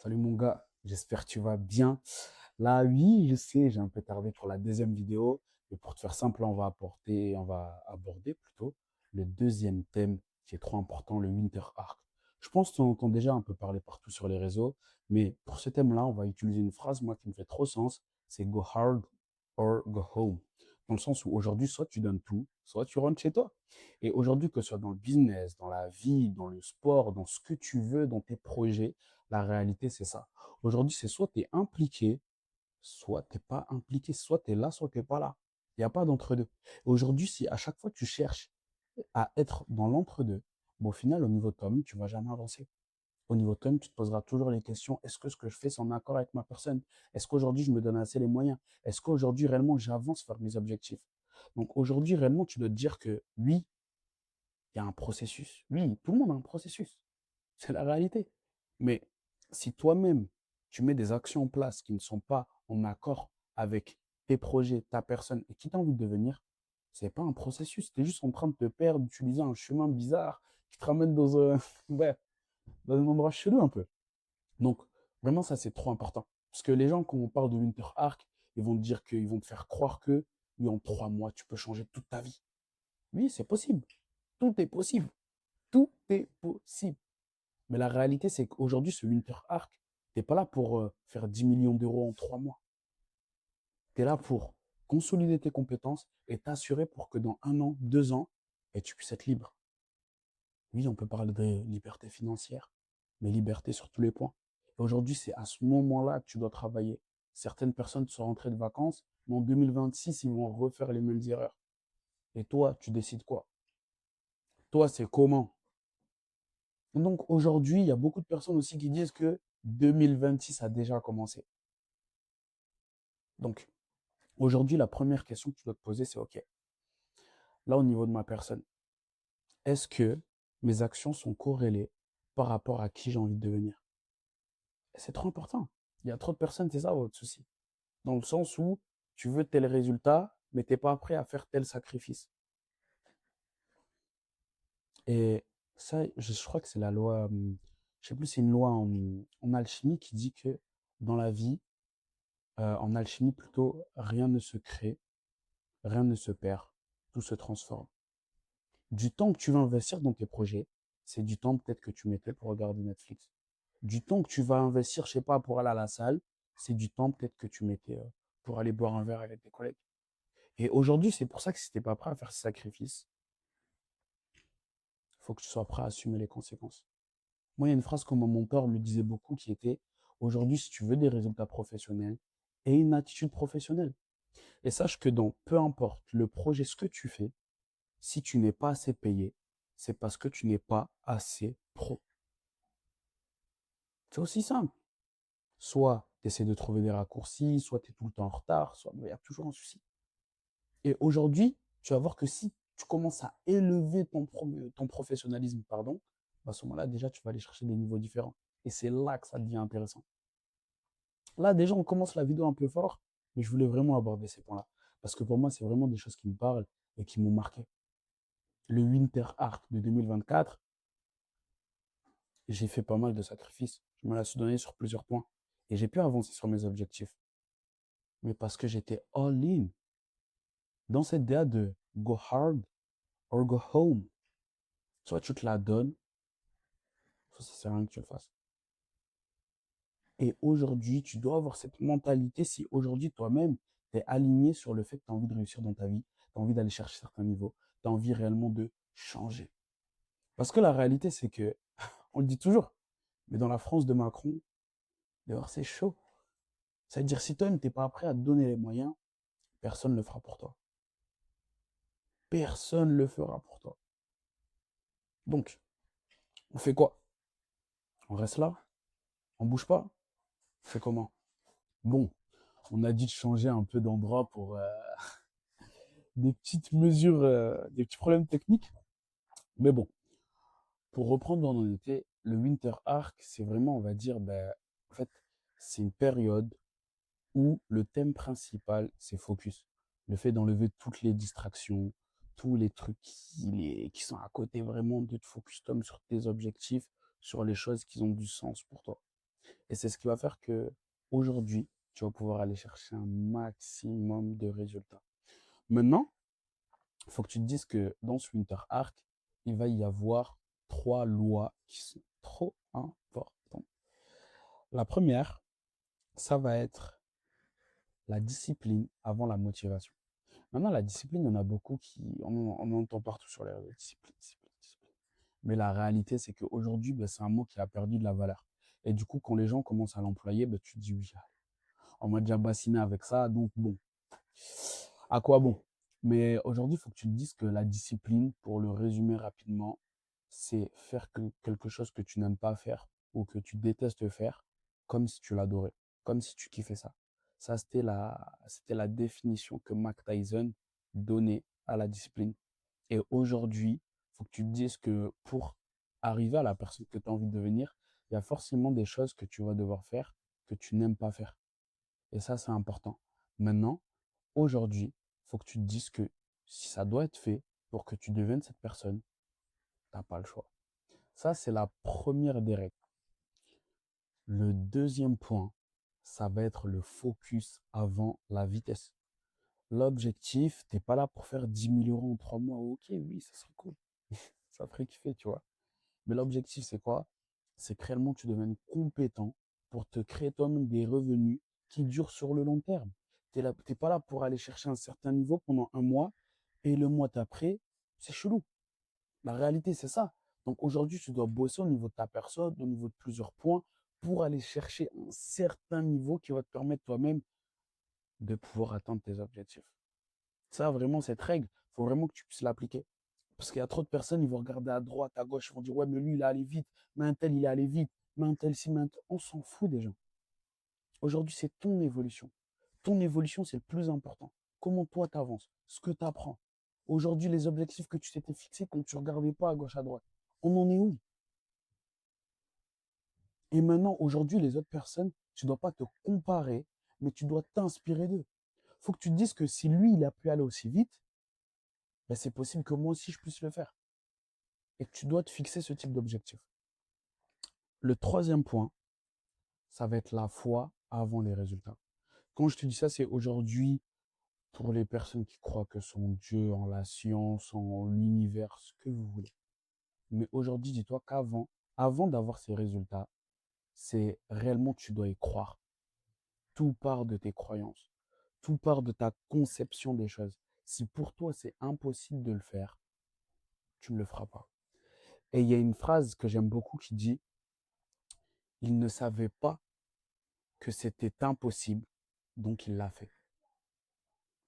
Salut mon gars, j'espère que tu vas bien. Là, oui, je sais, j'ai un peu tardé pour la deuxième vidéo, mais pour te faire simple, on va aborder plutôt le deuxième thème qui est trop important, le Winter Arc. Je pense que tu en entends déjà un peu parler partout sur les réseaux, mais pour ce thème-là, on va utiliser une phrase, moi, qui me fait trop sens, c'est go hard or go home. Dans le sens où aujourd'hui, soit tu donnes tout, soit tu rentres chez toi. Et aujourd'hui, que ce soit dans le business, dans la vie, dans le sport, dans ce que tu veux, dans tes projets, la réalité, c'est ça. Aujourd'hui, c'est soit tu es impliqué, soit tu n'es pas impliqué, soit tu es là, soit tu n'es pas là. Il n'y a pas d'entre-deux. Aujourd'hui, si à chaque fois tu cherches à être dans l'entre-deux, bon, au final, au niveau de toi-même, tu ne vas jamais avancer. Au niveau de toi-même, tu te poseras toujours les questions, est-ce que ce que je fais, c'est en accord avec ma personne? Est-ce qu'aujourd'hui, je me donne assez les moyens? Est-ce qu'aujourd'hui, réellement, j'avance vers mes objectifs? Donc aujourd'hui, réellement, tu dois te dire que oui, il y a un processus. Oui, tout le monde a un processus. C'est la réalité. Mais si toi-même, tu mets des actions en place qui ne sont pas en accord avec tes projets, ta personne et qui t'as envie de devenir, c'est pas un processus. Tu es juste en train de te perdre, d'utiliser un chemin bizarre qui te ramène ouais, dans un endroit chelou un peu. Donc, vraiment, ça, c'est trop important. Parce que les gens, quand on parle de Winter Arc, ils vont te dire qu'ils vont te faire croire que, oui, en 3 mois, tu peux changer toute ta vie. Oui, c'est possible. Tout est possible. Tout est possible. Mais la réalité, c'est qu'aujourd'hui, ce Winter Arc, tu n'es pas là pour faire 10 millions d'euros en 3 mois. Tu es là pour consolider tes compétences et t'assurer pour que dans 1 an, 2 ans, et tu puisses être libre. Oui, on peut parler de liberté financière, mais liberté sur tous les points. Et aujourd'hui, c'est à ce moment-là que tu dois travailler. Certaines personnes sont rentrées de vacances, mais en 2026, ils vont refaire les mêmes erreurs. Et toi, tu décides quoi? Toi, c'est comment? Donc aujourd'hui, il y a beaucoup de personnes aussi qui disent que 2026 a déjà commencé. Donc aujourd'hui, la première question que tu dois te poser, c'est OK, là au niveau de ma personne, est-ce que mes actions sont corrélées par rapport à qui j'ai envie de devenir? Et c'est trop important. Il y a trop de personnes, c'est ça votre souci. Dans le sens où tu veux tel résultat, mais tu n'es pas prêt à faire tel sacrifice. Et ça, je crois que c'est la loi, je sais plus, c'est une loi en alchimie qui dit que dans la vie, en alchimie plutôt, rien ne se crée, rien ne se perd, tout se transforme. Du temps que tu vas investir dans tes projets, c'est du temps peut-être que tu mettais pour regarder Netflix. Du temps que tu vas investir, je sais pas, pour aller à la salle, c'est du temps peut-être que tu mettais pour aller boire un verre avec tes collègues. Et aujourd'hui, c'est pour ça que si t'es pas prêt à faire ce sacrifice, il faut que tu sois prêt à assumer les conséquences. Moi, il y a une phrase que mon mentor me disait beaucoup qui était, aujourd'hui, si tu veux des résultats professionnels, aie une attitude professionnelle. Et sache que dans peu importe le projet, ce que tu fais, si tu n'es pas assez payé, c'est parce que tu n'es pas assez pro. C'est aussi simple. Soit tu essaies de trouver des raccourcis, soit tu es tout le temps en retard, soit il y a toujours un souci. Et aujourd'hui, tu vas voir que si tu commences à élever ton professionnalisme, pardon, bah, à ce moment-là, déjà, tu vas aller chercher des niveaux différents. Et c'est là que ça devient intéressant. Là, déjà, on commence la vidéo un peu fort, mais je voulais vraiment aborder ces points-là. Parce que pour moi, c'est vraiment des choses qui me parlent et qui m'ont marqué. Le Winter Arc de 2024, j'ai fait pas mal de sacrifices. Je me la suis donné sur plusieurs points. Et j'ai pu avancer sur mes objectifs. Mais parce que j'étais all-in dans cette idée de go hard or go home. Soit tu te la donnes, soit ça sert à rien que tu le fasses. Et aujourd'hui, tu dois avoir cette mentalité si aujourd'hui toi-même, tu es aligné sur le fait que tu as envie de réussir dans ta vie, tu as envie d'aller chercher certains niveaux, tu as envie réellement de changer. Parce que la réalité, c'est que, on le dit toujours, mais dans la France de Macron, dehors c'est chaud. C'est-à-dire, si toi, tu n'es pas prêt à te donner les moyens, personne ne le fera pour toi. Personne ne le fera pour toi. Donc, on fait quoi? On reste là? On bouge pas? On fait comment? Bon, on a dit de changer un peu d'endroit pour des petites mesures, des petits problèmes techniques. Mais bon, pour reprendre où on en était, le Winter Arc, c'est vraiment, on va dire, ben, en fait, c'est une période où le thème principal, c'est focus. Le fait d'enlever toutes les distractions, tous les trucs qui sont à côté vraiment de te focus, Tom, sur tes objectifs, sur les choses qui ont du sens pour toi. Et c'est ce qui va faire que aujourd'hui, tu vas pouvoir aller chercher un maximum de résultats. Maintenant, il faut que tu te dises que dans ce Winter Arc, il va y avoir 3 lois qui sont trop importantes. La première, ça va être la discipline avant la motivation. Maintenant, la discipline, il y en a beaucoup on entend partout sur les réseaux, discipline, discipline, discipline. Mais la réalité, c'est qu'aujourd'hui, ben, c'est un mot qui a perdu de la valeur. Et du coup, quand les gens commencent à l'employer, ben, tu te dis oui, on m'a déjà bassiné avec ça, donc bon, à quoi bon? Mais aujourd'hui, il faut que tu te dises que la discipline, pour le résumer rapidement, c'est faire quelque chose que tu n'aimes pas faire ou que tu détestes faire, comme si tu l'adorais, comme si tu kiffais ça. Ça, c'était la définition que Mike Tyson donnait à la discipline. Et aujourd'hui, il faut que tu te dises que pour arriver à la personne que tu as envie de devenir, il y a forcément des choses que tu vas devoir faire que tu n'aimes pas faire. Et ça, c'est important. Maintenant, aujourd'hui, il faut que tu te dises que si ça doit être fait pour que tu deviennes cette personne, tu n'as pas le choix. Ça, c'est la première des règles. Le deuxième point, ça va être le focus avant la vitesse. L'objectif, t'es pas là pour faire 10 000 € en 3 mois. Ok, oui, ça serait cool. Ça ferait kiffer, tu vois. Mais l'objectif, c'est quoi? C'est que réellement tu deviennes compétent pour te créer toi-même des revenus qui durent sur le long terme. T'es pas là pour aller chercher un certain niveau pendant un mois et le mois d'après, c'est chelou. La réalité, c'est ça. Donc aujourd'hui, tu dois bosser au niveau de ta personne, au niveau de plusieurs points pour aller chercher un certain niveau qui va te permettre toi-même de pouvoir atteindre tes objectifs. Ça, vraiment, cette règle, il faut vraiment que tu puisses l'appliquer. Parce qu'il y a trop de personnes, ils vont regarder à droite, à gauche, ils vont dire, ouais, mais lui, il est allé vite, mais un tel, il est allé vite, mais un tel, si, mais un tel. On s'en fout des gens. Aujourd'hui, c'est ton évolution. Ton évolution, c'est le plus important. Comment toi, tu avances, ce que tu apprends. Aujourd'hui, les objectifs que tu t'étais fixés quand tu ne regardais pas à gauche, à droite, on en est où? Et maintenant, aujourd'hui, les autres personnes, tu ne dois pas te comparer, mais tu dois t'inspirer d'eux. Il faut que tu te dises que si lui, il a pu aller aussi vite, ben c'est possible que moi aussi, je puisse le faire. Et que tu dois te fixer ce type d'objectif. Le troisième point, ça va être la foi avant les résultats. Quand je te dis ça, c'est aujourd'hui pour les personnes qui croient que son Dieu, en la science, en l'univers, ce que vous voulez. Mais aujourd'hui, dis-toi avant d'avoir ces résultats, c'est réellement tu dois y croire. Tout part de tes croyances. Tout part de ta conception des choses. Si pour toi c'est impossible de le faire, tu ne le feras pas. Et il y a une phrase que j'aime beaucoup qui dit, il ne savait pas que c'était impossible, donc il l'a fait.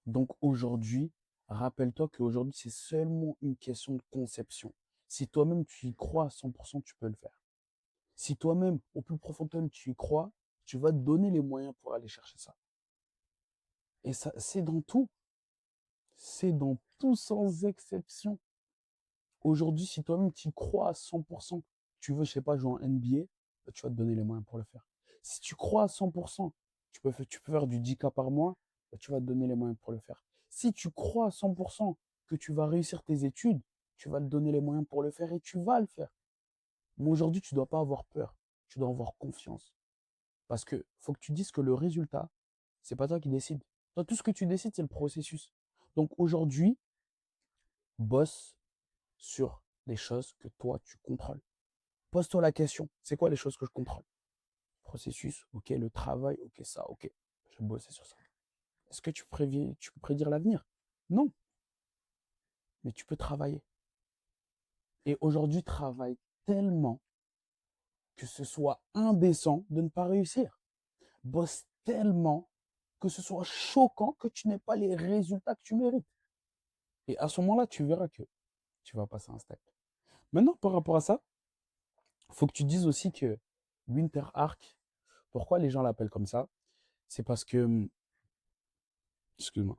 Donc aujourd'hui, rappelle-toi qu'aujourd'hui, c'est seulement une question de conception. Si toi-même tu y crois à 100%, tu peux le faire. Si toi-même, au plus profond de toi-même, tu y crois, tu vas te donner les moyens pour aller chercher ça. Et ça, c'est dans tout. C'est dans tout sans exception. Aujourd'hui, si toi-même tu y crois à 100%, tu veux, je sais pas, jouer en NBA, bah, tu vas te donner les moyens pour le faire. Si tu crois à 100%, tu peux faire du 10K par mois, bah, tu vas te donner les moyens pour le faire. Si tu crois à 100% que tu vas réussir tes études, tu vas te donner les moyens pour le faire et tu vas le faire. Mais aujourd'hui, tu ne dois pas avoir peur. Tu dois avoir confiance. Parce que faut que tu dises que le résultat, c'est pas toi qui décides. Toi, tout ce que tu décides, c'est le processus. Donc aujourd'hui, bosse sur les choses que toi, tu contrôles. Pose-toi la question, c'est quoi les choses que je contrôle? Processus, ok, le travail, ok, ça, ok. Je vais bosser sur ça. Est-ce que tu peux prédire l'avenir? Non, mais tu peux travailler. Et aujourd'hui, travaille tellement que ce soit indécent de ne pas réussir. Bosse tellement que ce soit choquant que tu n'aies pas les résultats que tu mérites. Et à ce moment-là, tu verras que tu vas passer un step. Maintenant, par rapport à ça, il faut que tu dises aussi que Winter Arc, pourquoi les gens l'appellent comme ça? C'est parce que, excuse-moi,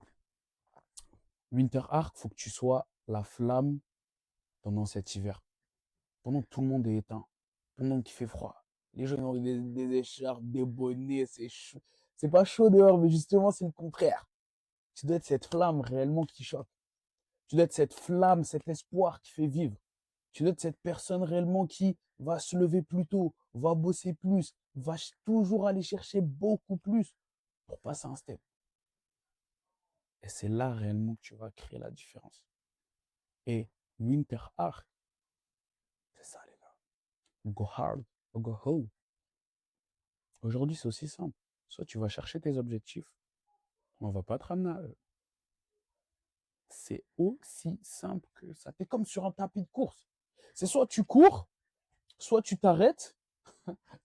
Winter Arc, faut que tu sois la flamme pendant cet hiver. Pendant que tout le monde est éteint. Pendant qu'il fait froid. Les gens ont des écharpes, des bonnets, c'est chaud. C'est pas chaud dehors, mais justement, c'est le contraire. Tu dois être cette flamme réellement qui choque. Tu dois être cette flamme, cet espoir qui fait vivre. Tu dois être cette personne réellement qui va se lever plus tôt, va bosser plus, va toujours aller chercher beaucoup plus pour passer un step. Et c'est là réellement que tu vas créer la différence. Et Winter Arc, c'est ça les gars. Go hard or go home. Aujourd'hui, c'est aussi simple. Soit tu vas chercher tes objectifs, on va pas te ramener à eux. C'est aussi simple que ça. T'es comme sur un tapis de course. C'est soit tu cours, soit tu t'arrêtes,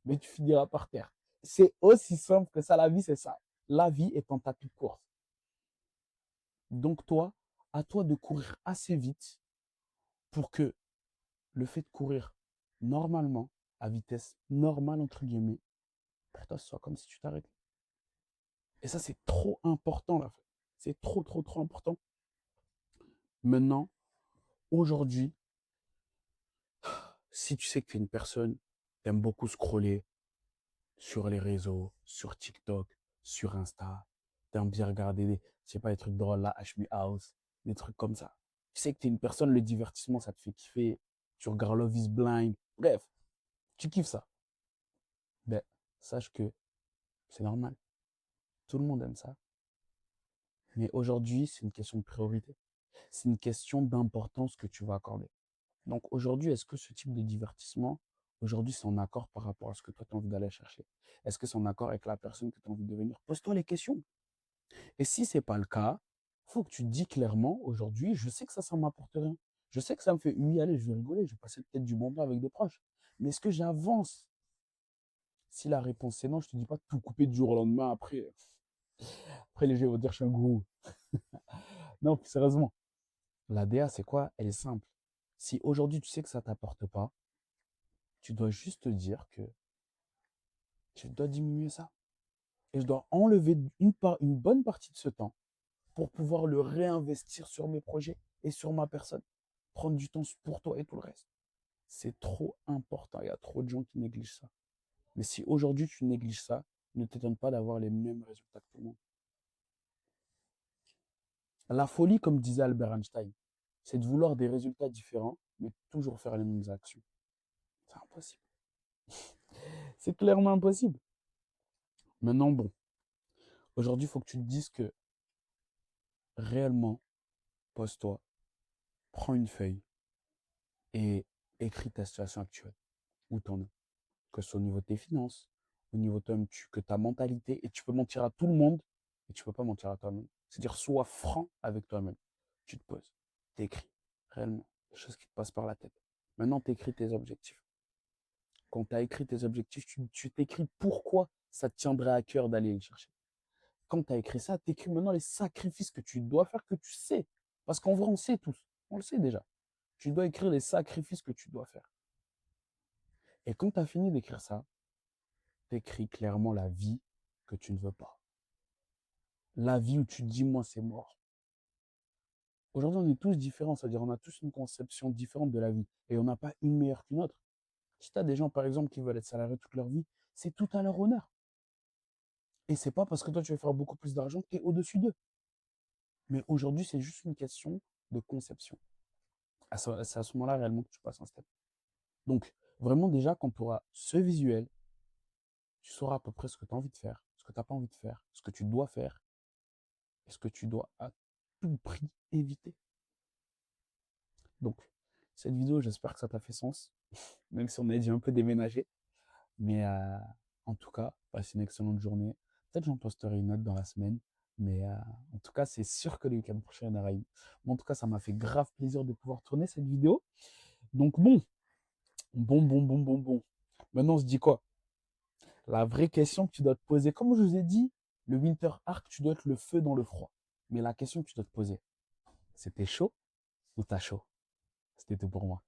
mais tu finiras par terre. C'est aussi simple que ça. La vie, c'est ça. La vie est un tapis de course. Donc toi, à toi de courir assez vite pour que le fait de courir normalement, à vitesse normale, entre guillemets, pour toi, ce soit comme si tu t'arrêtais. Et ça, c'est trop important, là. C'est trop, trop, trop important. Maintenant, aujourd'hui, si tu sais que tu es une personne, tu aimes beaucoup scroller sur les réseaux, sur TikTok, sur Insta, tu aimes bien regarder des, je sais pas, des trucs drôles là, HB House, des trucs comme ça. Tu sais que tu es une personne, le divertissement, ça te fait kiffer. Tu regardes Love is Blind. Bref, tu kiffes ça. Ben, sache que c'est normal. Tout le monde aime ça. Mais aujourd'hui, c'est une question de priorité. C'est une question d'importance que tu vas accorder. Donc aujourd'hui, est-ce que ce type de divertissement, aujourd'hui, c'est en accord par rapport à ce que toi, tu as envie d'aller chercher? Est-ce que c'est en accord avec la personne que tu as envie de devenir? Pose-toi les questions. Et si c'est pas le cas, faut que tu te dis clairement, aujourd'hui, je sais que ça m'apporte rien. Je sais que ça me fait, oui, allez, je vais rigoler, je vais passer peut-être du bon temps avec des proches. Mais est-ce que j'avance? Si la réponse c'est non, je te dis pas de tout couper du jour au lendemain. Après les gens vont dire je suis un gourou. Non, plus sérieusement. La DA, c'est quoi? Elle est simple. Si aujourd'hui tu sais que ça t'apporte pas, tu dois juste te dire que je dois diminuer ça. Et je dois enlever une bonne partie de ce temps pour pouvoir le réinvestir sur mes projets et sur ma personne. Prendre du temps pour toi et tout le reste. C'est trop important. Il y a trop de gens qui négligent ça. Mais si aujourd'hui tu négliges ça, ne t'étonne pas d'avoir les mêmes résultats que tout le monde. La folie, comme disait Albert Einstein, c'est de vouloir des résultats différents, mais toujours faire les mêmes actions. C'est impossible. C'est clairement impossible. Maintenant, bon, aujourd'hui, il faut que tu te dises que réellement, pose-toi, prends une feuille et écris ta situation actuelle. Où t'en es. Que ce soit au niveau de tes finances, au niveau de toi-même, que ta mentalité, et tu peux mentir à tout le monde, et tu peux pas mentir à toi-même. C'est-à-dire, sois franc avec toi-même. Tu te poses, t'écris, réellement, les choses qui te passent par la tête. Maintenant, t'écris tes objectifs. Quand tu as écrit tes objectifs, tu t'écris pourquoi ça te tiendrait à cœur d'aller les chercher. Quand tu as écrit ça, tu écris maintenant les sacrifices que tu dois faire, que tu sais. Parce qu'en vrai, on sait tous. On le sait déjà. Tu dois écrire les sacrifices que tu dois faire. Et quand tu as fini d'écrire ça, tu écris clairement la vie que tu ne veux pas. La vie où tu te dis, moi, c'est mort. Aujourd'hui, on est tous différents. C'est-à-dire, on a tous une conception différente de la vie. Et on n'a pas une meilleure qu'une autre. Si tu as des gens, par exemple, qui veulent être salariés toute leur vie, c'est tout à leur honneur. Et c'est pas parce que toi, tu vas faire beaucoup plus d'argent que tu es au-dessus d'eux. Mais aujourd'hui, c'est juste une question de conception. C'est à ce moment-là réellement que tu passes un step. Donc, vraiment, déjà, quand tu auras ce visuel, tu sauras à peu près ce que tu as envie de faire, ce que tu n'as pas envie de faire, ce que tu dois faire et ce que tu dois à tout prix éviter. Donc, cette vidéo, j'espère que ça t'a fait sens, même si on a dû un peu déménager. Mais en tout cas, passe une excellente journée. Peut-être j'en posterai une autre dans la semaine. Mais en tout cas, c'est sûr que le week-end prochain, il y en aura une. Bon, en tout cas, ça m'a fait grave plaisir de pouvoir tourner cette vidéo. Donc bon. Maintenant, on se dit quoi? La vraie question que tu dois te poser, comme je vous ai dit, le Winter Arc, tu dois être le feu dans le froid. Mais la question que tu dois te poser, c'était chaud ou t'as chaud? C'était tout pour moi.